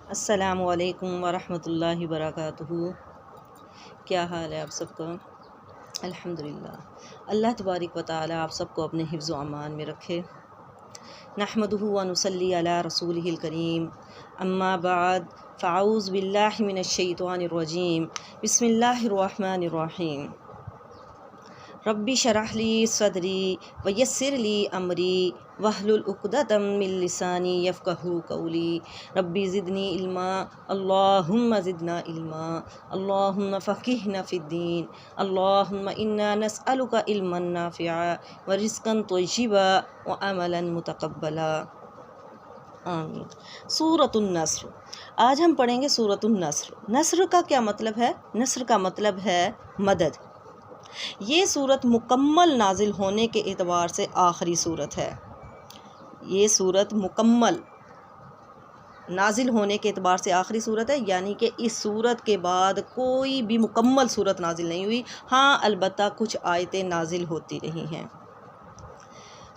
السلام علیکم ورحمۃ اللہ وبرکاتہ۔ کیا حال ہے آپ سب کا؟ الحمدللہ، اللہ تبارک و تعالی آپ سب کو اپنے حفظ و امان میں رکھے۔ نحمدہ و نصلی علی رسولہ الکریم، اما بعد فاعوذ باللہ من الشیطان الرجیم، بسم اللہ الرحمن الرحیم۔ ربی شرح لی صدری ویسر لی امری واحلل عقدۃ من لسانی یفقہوا قولی ربی زدنی علما اللہم زدنا علما اللہم فقہنا فی الدین اللہم انا نسألک علما نافعا ورزقا طیبا وعملا متقبلا آمین۔ سورۃ النصر، آج ہم پڑھیں گے سورۃ النصر۔ نصر کا کیا مطلب ہے؟ نصر کا مطلب ہے مدد۔ یہ صورت مکمل نازل ہونے کے اعتبار سے آخری صورت ہے۔ یہ صورت مکمل نازل ہونے کے اعتبار سے آخری صورت ہے، یعنی کہ اس صورت کے بعد کوئی بھی مکمل صورت نازل نہیں ہوئی۔ ہاں، البتہ کچھ آیتیں نازل ہوتی رہی ہیں۔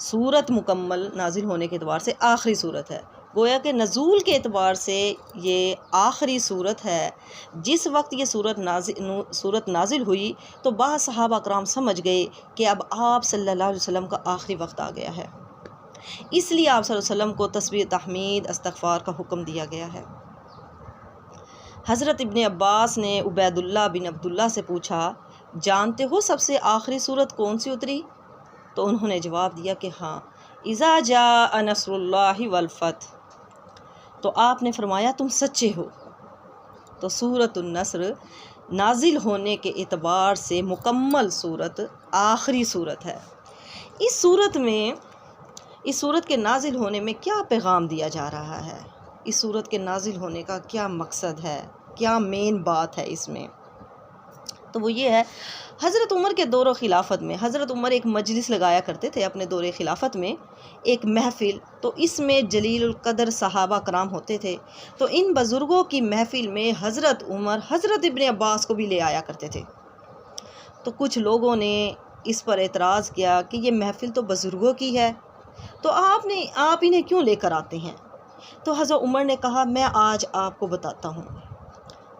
صورت مکمل نازل ہونے کے اعتبار سے آخری صورت ہے، گویا کہ نزول کے اعتبار سے یہ آخری صورت ہے۔ جس وقت یہ صورت نازل ہوئی تو بعض صحابہ کرام سمجھ گئے کہ اب آپ صلی اللہ علیہ وسلم کا آخری وقت آ گیا ہے، اس لیے آپ صلی اللہ علیہ وسلم کو تسبیح، تحمید، استغفار کا حکم دیا گیا ہے۔ حضرت ابن عباس نے عبید اللہ بن عبداللہ سے پوچھا، جانتے ہو سب سے آخری صورت کون سی اتری؟ تو انہوں نے جواب دیا کہ ہاں، اذا جاء نصر اللہ والفتح۔ تو آپ نے فرمایا تم سچے ہو۔ تو سورۃ النصر نازل ہونے کے اعتبار سے مکمل صورت آخری صورت ہے۔ اس صورت کے نازل ہونے میں کیا پیغام دیا جا رہا ہے؟ اس صورت کے نازل ہونے کا کیا مقصد ہے؟ کیا مین بات ہے اس میں؟ تو وہ یہ ہے، حضرت عمر کے دور و خلافت میں حضرت عمر ایک مجلس لگایا کرتے تھے اپنے دور خلافت میں، ایک محفل۔ تو اس میں جلیل القدر صحابہ کرام ہوتے تھے، تو ان بزرگوں کی محفل میں حضرت عمر حضرت ابن عباس کو بھی لے آیا کرتے تھے۔ تو کچھ لوگوں نے اس پر اعتراض کیا کہ یہ محفل تو بزرگوں کی ہے، تو آپ انہیں کیوں لے کر آتے ہیں؟ تو حضرت عمر نے کہا میں آج آپ کو بتاتا ہوں۔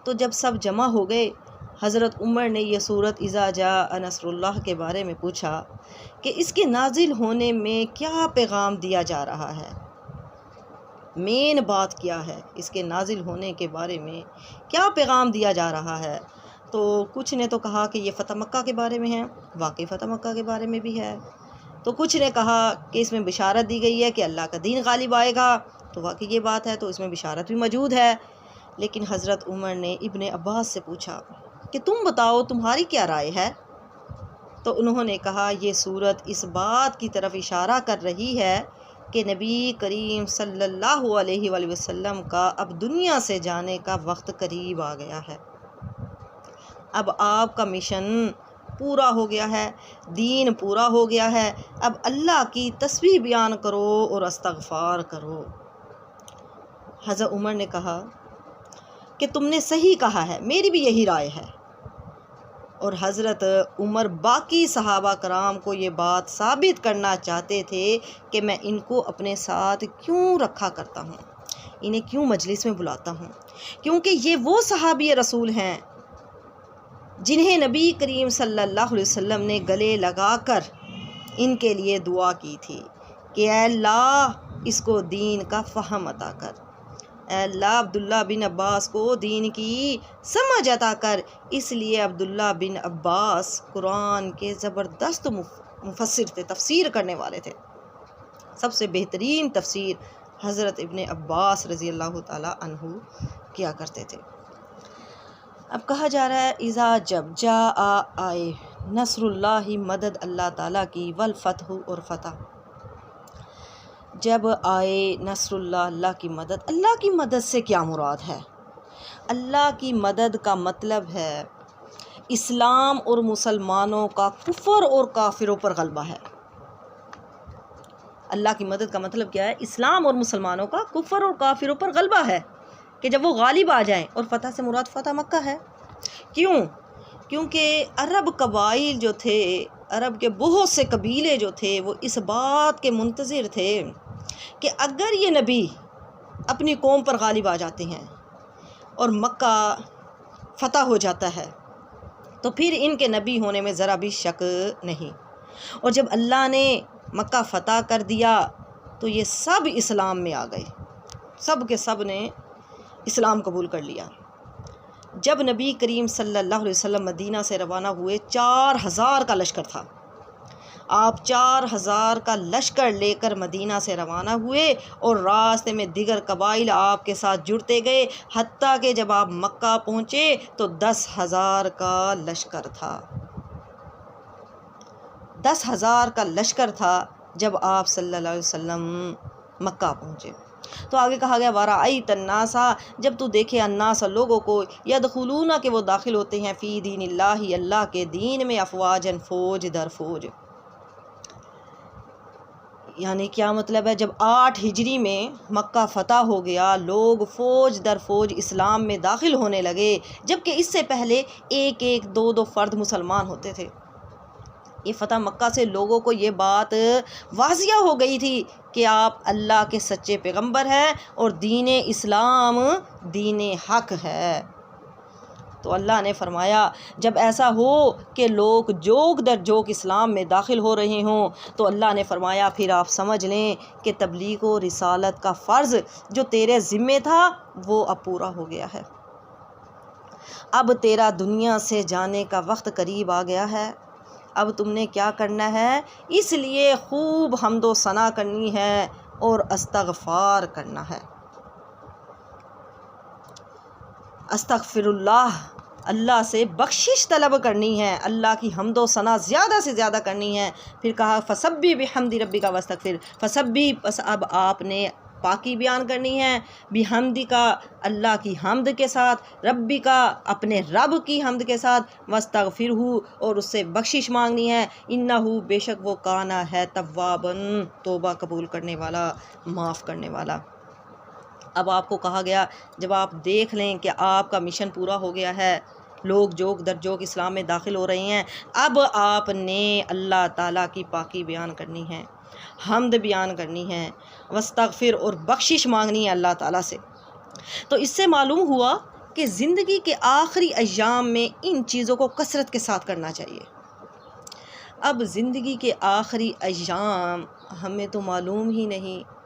تو جب سب جمع ہو گئے، حضرت عمر نے یہ صورت اذا جاء نصر اللہ کے بارے میں پوچھا کہ اس کے نازل ہونے میں کیا پیغام دیا جا رہا ہے، مین بات کیا ہے، اس کے نازل ہونے کے بارے میں کیا پیغام دیا جا رہا ہے؟ تو کچھ نے تو کہا کہ یہ فتح مکہ کے بارے میں ہے، واقعی فتح مکہ کے بارے میں بھی ہے۔ تو کچھ نے کہا کہ اس میں بشارت دی گئی ہے کہ اللہ کا دین غالب آئے گا، تو واقعی یہ بات ہے، تو اس میں بشارت بھی موجود ہے۔ لیکن حضرت عمر نے ابن عباس سے پوچھا کہ تم بتاؤ تمہاری کیا رائے ہے؟ تو انہوں نے کہا یہ صورت اس بات کی طرف اشارہ کر رہی ہے کہ نبی کریم صلی اللہ علیہ وآلہ وسلم کا اب دنیا سے جانے کا وقت قریب آ گیا ہے۔ اب آپ کا مشن پورا ہو گیا ہے، دین پورا ہو گیا ہے، اب اللہ کی تسبیح بیان کرو اور استغفار کرو۔ حضرت عمر نے کہا کہ تم نے صحیح کہا ہے، میری بھی یہی رائے ہے۔ اور حضرت عمر باقی صحابہ کرام کو یہ بات ثابت کرنا چاہتے تھے کہ میں ان کو اپنے ساتھ کیوں رکھا کرتا ہوں، انہیں کیوں مجلس میں بلاتا ہوں، کیونکہ یہ وہ صحابی رسول ہیں جنہیں نبی کریم صلی اللہ علیہ وسلم نے گلے لگا کر ان کے لیے دعا کی تھی کہ اے اللہ اس کو دین کا فہم عطا کر، اے اللہ عبداللہ بن عباس کو دین کی سمجھ عطا کر۔ اس لیے عبداللہ بن عباس قرآن کے زبردست مفسر تھے، تفسیر کرنے والے تھے۔ سب سے بہترین تفسیر حضرت ابن عباس رضی اللہ تعالی عنہ کیا کرتے تھے۔ اب کہا جا رہا ہے اذا جب جاء آئے نصر اللہ مدد اللہ تعالیٰ کی والفتح اور فتح، جب آئے نصر اللہ اللہ کی مدد۔ اللہ کی مدد سے کیا مراد ہے؟ اللہ کی مدد کا مطلب ہے اسلام اور مسلمانوں کا کفر اور کافروں پر غلبہ ہے۔ اللہ کی مدد کا مطلب کیا ہے؟ اسلام اور مسلمانوں کا کفر اور کافروں پر غلبہ ہے، کہ جب وہ غالب آ جائیں۔ اور فتح سے مراد فتح مکہ ہے۔ کیوں؟ کیونکہ عرب قبائل جو تھے، عرب کے بہت سے قبیلے جو تھے، وہ اس بات کے منتظر تھے کہ اگر یہ نبی اپنی قوم پر غالب آ جاتے ہیں اور مکہ فتح ہو جاتا ہے تو پھر ان کے نبی ہونے میں ذرا بھی شک نہیں۔ اور جب اللہ نے مکہ فتح کر دیا تو یہ سب اسلام میں آ گئے، سب کے سب نے اسلام قبول کر لیا۔ جب نبی کریم صلی اللہ علیہ وسلم مدینہ سے روانہ ہوئے 4000 کا لشکر تھا، آپ 4000 کا لشکر لے کر مدینہ سے روانہ ہوئے اور راستے میں دیگر قبائل آپ کے ساتھ جڑتے گئے، حتیٰ کہ جب آپ مکہ پہنچے تو 10,000 کا لشکر تھا۔ 10,000 کا لشکر تھا جب آپ صلی اللہ علیہ وسلم مکہ پہنچے۔ تو آگے کہا گیا وَرَأَيْتَ النَّاسَ، جب تو دیکھے الناس لوگوں کو، یدخلون کہ وہ داخل ہوتے ہیں، فی دین اللہ اللہ کے دین میں، افواجاً فوج در فوج۔ یعنی کیا مطلب ہے؟ جب 8 ہجری میں مکہ فتح ہو گیا، لوگ فوج در فوج اسلام میں داخل ہونے لگے، جبکہ اس سے پہلے ایک ایک دو دو فرد مسلمان ہوتے تھے۔ یہ فتح مکہ سے لوگوں کو یہ بات واضح ہو گئی تھی کہ آپ اللہ کے سچے پیغمبر ہیں اور دین اسلام دین حق ہے۔ تو اللہ نے فرمایا جب ایسا ہو کہ لوگ جوک در جوک اسلام میں داخل ہو رہے ہوں تو اللہ نے فرمایا پھر آپ سمجھ لیں کہ تبلیغ و رسالت کا فرض جو تیرے ذمے تھا وہ اب پورا ہو گیا ہے۔ اب تیرا دنیا سے جانے کا وقت قریب آ گیا ہے۔ اب تم نے کیا کرنا ہے؟ اس لیے خوب حمد و ثنا کرنی ہے اور استغفار کرنا ہے۔ استغفر اللہ سے بخشش طلب کرنی ہے، اللہ کی حمد و ثنا زیادہ سے زیادہ کرنی ہے۔ پھر کہا فسبح بحمد ربک واستغفر، فسبح، بس اب آپ نے پاکی بیان کرنی ہے، بحمد کا اللہ کی حمد کے ساتھ، ربی کا اپنے رب کی حمد کے ساتھ، واستغفرہ اور اس سے بخشش مانگنی ہے، انہ بے شک وہ کانا ہے توابن توبہ قبول کرنے والا، معاف کرنے والا۔ اب آپ کو کہا گیا جب آپ دیکھ لیں کہ آپ کا مشن پورا ہو گیا ہے، لوگ جوک در جوک اسلام میں داخل ہو رہے ہیں، اب آپ نے اللہ تعالیٰ کی پاکی بیان کرنی ہے، حمد بیان کرنی ہے، واستغفر اور بخشش مانگنی ہے اللہ تعالیٰ سے۔ تو اس سے معلوم ہوا کہ زندگی کے آخری ایام میں ان چیزوں کو کثرت کے ساتھ کرنا چاہیے۔ اب زندگی کے آخری ایام ہمیں تو معلوم ہی نہیں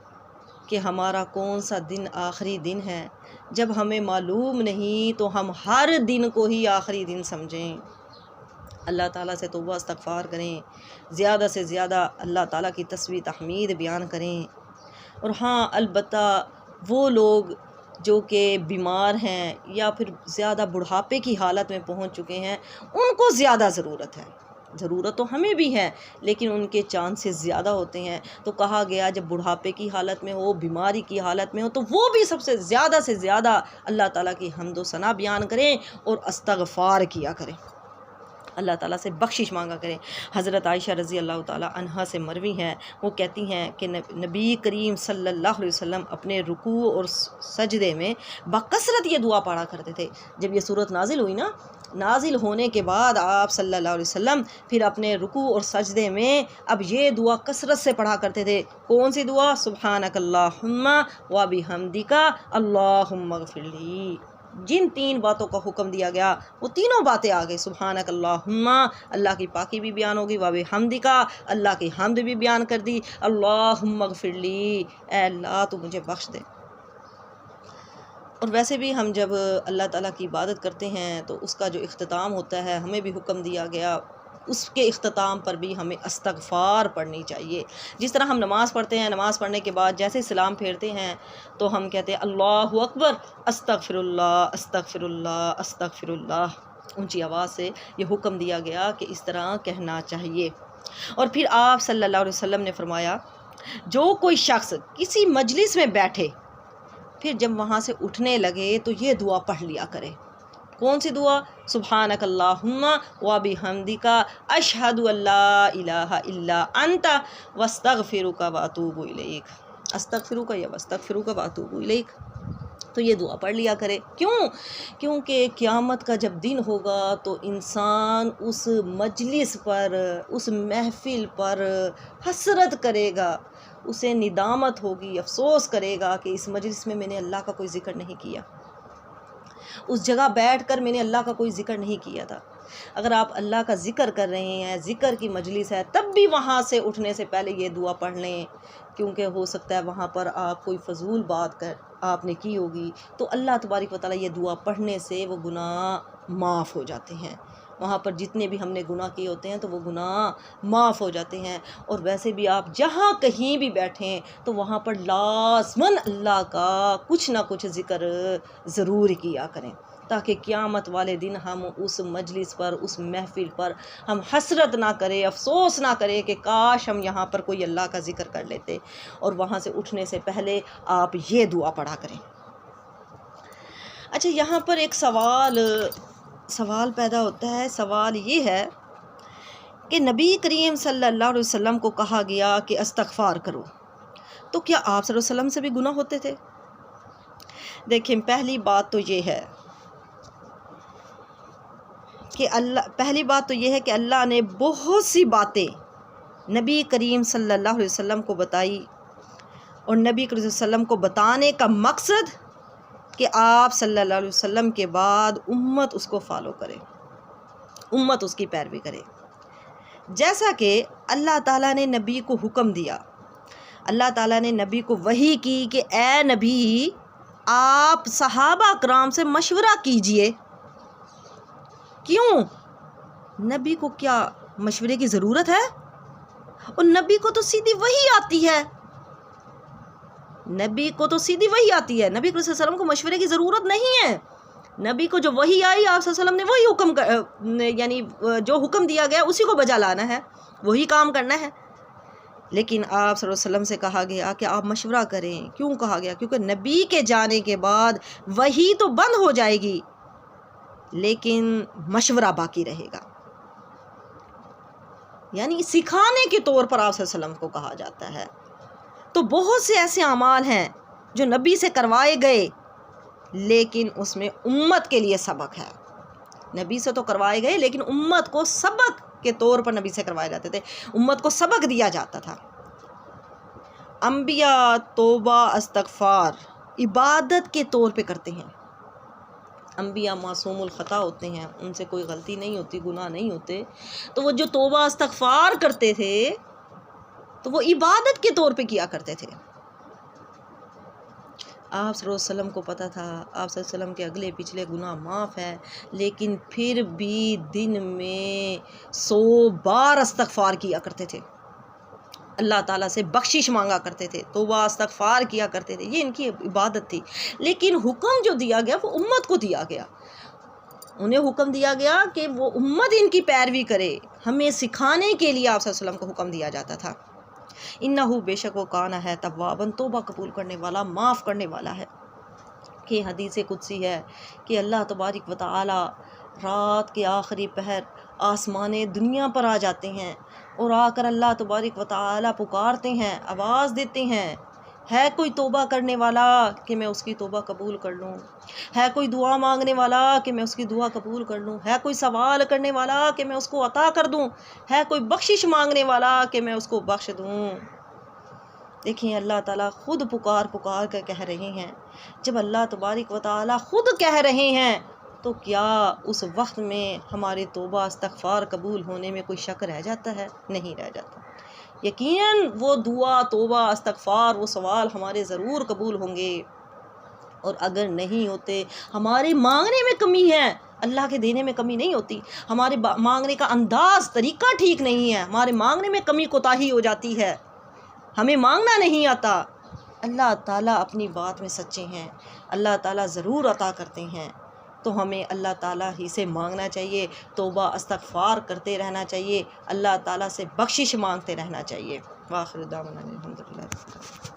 کہ ہمارا کون سا دن آخری دن ہے۔ جب ہمیں معلوم نہیں تو ہم ہر دن کو ہی آخری دن سمجھیں۔ اللہ تعالیٰ سے توبہ استغفار کریں، زیادہ سے زیادہ اللہ تعالیٰ کی تسبیح تحمید بیان کریں۔ اور ہاں البتہ وہ لوگ جو کہ بیمار ہیں یا پھر زیادہ بڑھاپے کی حالت میں پہنچ چکے ہیں ان کو زیادہ ضرورت ہے، ضرورت تو ہمیں بھی ہے لیکن ان کے چانسز زیادہ ہوتے ہیں۔ تو کہا گیا جب بڑھاپے کی حالت میں ہو، بیماری کی حالت میں ہو تو وہ بھی سب سے زیادہ اللہ تعالیٰ کی حمد و ثنا بیان کریں اور استغفار کیا کریں، اللہ تعالیٰ سے بخشش مانگا کریں۔ حضرت عائشہ رضی اللہ تعالیٰ عنہا سے مروی ہیں، وہ کہتی ہیں کہ نبی کریم صلی اللہ علیہ وسلم اپنے رکوع اور سجدے میں بکثرت یہ دعا پڑھا کرتے تھے۔ جب یہ صورت نازل ہوئی نا، نازل ہونے کے بعد آپ صلی اللہ علیہ وسلم پھر اپنے رکوع اور سجدے میں اب یہ دعا کثرت سے پڑھا کرتے تھے۔ کون سی دعا؟ سبحانک اللہم و بحمدک اللہم اغفر لی۔ جن 3 باتوں کا حکم دیا گیا وہ تینوں باتیں آ گئی۔ سبحانک اللہم، اللہ کی پاکی بھی بیان ہوگی، و بحمدک، اللہ کی حمد بھی بیان کر دی، اللہم اغفر لی، اے اللہ تو مجھے بخش دے۔ اور ویسے بھی ہم جب اللہ تعالیٰ کی عبادت کرتے ہیں تو اس کا جو اختتام ہوتا ہے ہمیں بھی حکم دیا گیا، اس کے اختتام پر بھی ہمیں استغفار پڑھنی چاہیے۔ جس طرح ہم نماز پڑھتے ہیں، نماز پڑھنے کے بعد جیسے سلام پھیرتے ہیں تو ہم کہتے ہیں اللہ اکبر، استغفر اللہ، استغفر اللہ، استغفر اللہ، اونچی آواز سے یہ حکم دیا گیا کہ اس طرح کہنا چاہیے۔ اور پھر آپ صلی اللہ علیہ وسلم نے فرمایا جو کوئی شخص کسی مجلس میں بیٹھے پھر جب وہاں سے اٹھنے لگے تو یہ دعا پڑھ لیا کرے۔ کون سی دعا؟ سبحانک اللہم و بحمدک اشہد ان لا الہ الا انت واستغفرک واتوب الیک، استغفرک یا واستغفرک واتوب الیک۔ تو یہ دعا پڑھ لیا کرے۔ کیونکہ قیامت کا جب دن ہوگا تو انسان اس مجلس پر، اس محفل پر حسرت کرے گا، اسے ندامت ہوگی، افسوس کرے گا کہ اس مجلس میں میں نے اللہ کا کوئی ذکر نہیں کیا۔ اس جگہ بیٹھ کر میں نے اللہ کا کوئی ذکر نہیں کیا تھا۔ اگر آپ اللہ کا ذکر کر رہے ہیں، ذکر کی مجلس ہے، تب بھی وہاں سے اٹھنے سے پہلے یہ دعا پڑھ لیں، کیونکہ ہو سکتا ہے وہاں پر آپ کوئی فضول بات آپ نے کی ہوگی، تو اللہ تبارک و تعالیٰ یہ دعا پڑھنے سے وہ گناہ معاف ہو جاتے ہیں۔ وہاں پر جتنے بھی ہم نے گناہ کیے ہوتے ہیں تو وہ گناہ معاف ہو جاتے ہیں۔ اور ویسے بھی آپ جہاں کہیں بھی بیٹھیں تو وہاں پر لازماً اللہ کا کچھ نہ کچھ ذکر ضرور کیا کریں، تاکہ قیامت والے دن ہم اس مجلس پر، اس محفل پر ہم حسرت نہ کریں، افسوس نہ کریں کہ کاش ہم یہاں پر کوئی اللہ کا ذکر کر لیتے۔ اور وہاں سے اٹھنے سے پہلے آپ یہ دعا پڑھا کریں۔ اچھا، یہاں پر ایک سوال پیدا ہوتا ہے۔ سوال یہ ہے کہ نبی کریم صلی اللہ علیہ وسلم کو کہا گیا کہ استغفار کرو، تو کیا آپ صلی اللہ علیہ وسلم سے بھی گناہ ہوتے تھے؟ دیکھیں، پہلی بات تو یہ ہے کہ اللہ نے بہت سی باتیں نبی کریم صلی اللہ علیہ وسلم کو بتائی، اور نبی کریم صلی اللہ علیہ وسلم کو بتانے کا مقصد کہ آپ صلی اللہ علیہ وسلم کے بعد امت اس کو فالو کرے، امت اس کی پیروی کرے۔ جیسا کہ اللہ تعالیٰ نے نبی کو حکم دیا، اللہ تعالیٰ نے نبی کو وحی کی کہ اے نبی، آپ صحابہ کرام سے مشورہ کیجئے۔ کیوں؟ نبی کو کیا مشورے کی ضرورت ہے؟ اور نبی کو تو سیدھی وحی آتی ہے، نبی کو تو سیدھی وحی آتی ہے، نبی صلی اللہ علیہ وسلم کو مشورے کی ضرورت نہیں ہے۔ نبی کو جو وحی آئی، آپ صلی اللہ علیہ وسلم نے وہی حکم یعنی جو حکم دیا گیا اسی کو بجا لانا ہے، وہی کام کرنا ہے۔ لیکن آپ صلی اللہ علیہ وسلم سے کہا گیا کہ آپ مشورہ کریں۔ کیوں کہا گیا؟ کیونکہ نبی کے جانے کے بعد وحی تو بند ہو جائے گی، لیکن مشورہ باقی رہے گا، یعنی سکھانے کے طور پر آپ صلی اللہ علیہ وسلم کو کہا جاتا ہے۔ تو بہت سے ایسے اعمال ہیں جو نبی سے کروائے گئے، لیکن اس میں امت کے لیے سبق ہے۔ نبی سے تو کروائے گئے، لیکن امت کو سبق کے طور پر نبی سے کروائے جاتے تھے، امت کو سبق دیا جاتا تھا۔ انبیاء توبہ استغفار عبادت کے طور پہ کرتے ہیں۔ انبیاء معصوم الخطا ہوتے ہیں، ان سے کوئی غلطی نہیں ہوتی، گناہ نہیں ہوتے، تو وہ جو توبہ استغفار کرتے تھے تو وہ عبادت کے طور پہ کیا کرتے تھے۔ آپ صلی اللہ علیہ وسلم کو پتہ تھا آپ صلی اللہ علیہ وسلم کے اگلے پچھلے گناہ معاف ہیں، لیکن پھر بھی دن میں 100 بار استغفار کیا کرتے تھے، اللہ تعالیٰ سے بخشش مانگا کرتے تھے، توبہ استغفار کیا کرتے تھے، یہ ان کی عبادت تھی۔ لیکن حکم جو دیا گیا وہ امت کو دیا گیا، انہیں حکم دیا گیا کہ وہ امت ان کی پیروی کرے، ہمیں سکھانے کے لیے آپ صلی اللہ علیہ وسلم کو حکم دیا جاتا تھا۔ انہو بے شک وہ کانا ہے تواباً، توبہ قبول کرنے والا، معاف کرنے والا ہے۔ کہ حدیث قدسی ہے کہ اللہ تبارک و تعالی رات کے آخری پہر آسمان دنیا پر آ جاتے ہیں، اور آ کر اللہ تبارک و تعالی پکارتے ہیں، آواز دیتے ہیں، ہے کوئی توبہ کرنے والا کہ میں اس کی توبہ قبول کر لوں، ہے کوئی دعا مانگنے والا کہ میں اس کی دعا قبول کر لوں، ہے کوئی سوال کرنے والا کہ میں اس کو عطا کر دوں، ہے کوئی بخشش مانگنے والا کہ میں اس کو بخش دوں۔ دیکھیں، اللہ تعالیٰ خود پکار کر کہہ رہے ہیں۔ جب اللہ تبارک و تعالیٰ خود کہہ رہے ہیں تو کیا اس وقت میں ہمارے توبہ استغفار قبول ہونے میں کوئی شک رہ جاتا ہے؟ نہیں رہ جاتا۔ یقیناً وہ دعا، توبہ، استغفار، وہ سوال ہمارے ضرور قبول ہوں گے، اور اگر نہیں ہوتے، ہمارے مانگنے میں کمی ہے، اللہ کے دینے میں کمی نہیں ہوتی، ہمارے مانگنے کا انداز، طریقہ ٹھیک نہیں ہے، ہمارے مانگنے میں کمی کوتاہی ہو جاتی ہے، ہمیں مانگنا نہیں آتا۔ اللہ تعالیٰ اپنی بات میں سچے ہیں، اللہ تعالیٰ ضرور عطا کرتے ہیں، تو ہمیں اللہ تعالیٰ ہی سے مانگنا چاہیے، توبہ استغفار کرتے رہنا چاہیے، اللہ تعالیٰ سے بخشش مانگتے رہنا چاہیے۔ وآخر دعوانا الحمدللہ۔